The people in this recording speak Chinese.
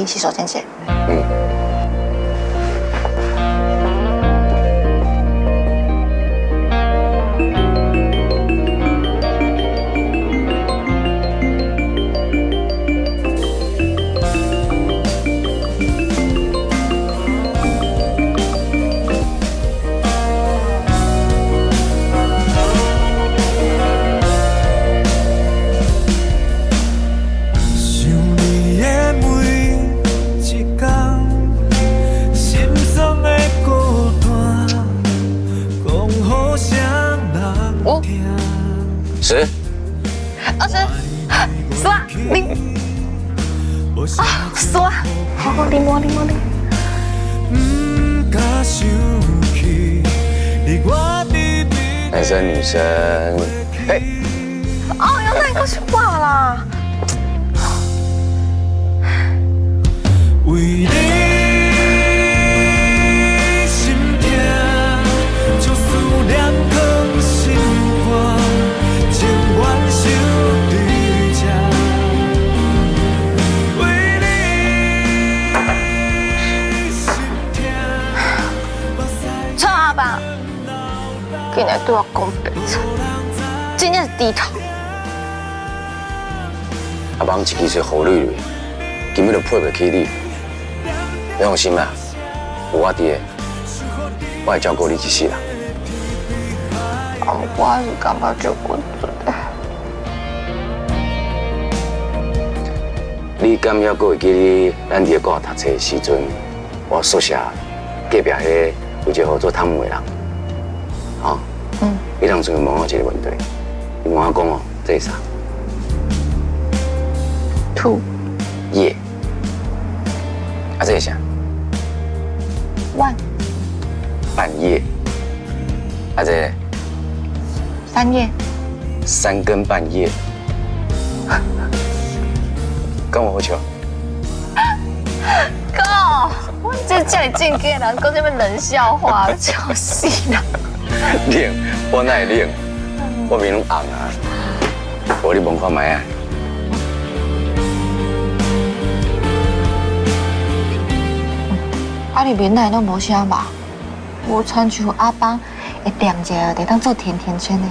洗手间见。10、20、10、0啊，10，好0摸0摸0。男生女生，哎，哦，原来个是我啦。为你心痛，就思念藏心肝，情愿受对这。为你心痛。臭阿爸，竟然对我讲白菜，真正是低头。阿邦一支嘴好累累，根本就配袂起你。你放心啦，有我伫的，我会照顾你一世人。我还是感觉照顾你敢还阁会记得咱伫个国读册的时阵，我宿舍隔壁迄有一个好做汤姆的人，吼，你当初问我一个问题，你问我讲哦，这是啥？土叶。啊，这是啥？万半夜。啊，这个3叶3更半夜。跟我好笑。哥，我这叫你进阶人，讲这边冷笑话，笑死啦！冷，我哪会冷？我面拢红啊！无你问看卖啊！啊，你面内拢无啥吧？无亲像阿邦会点者，得当做甜甜圈的。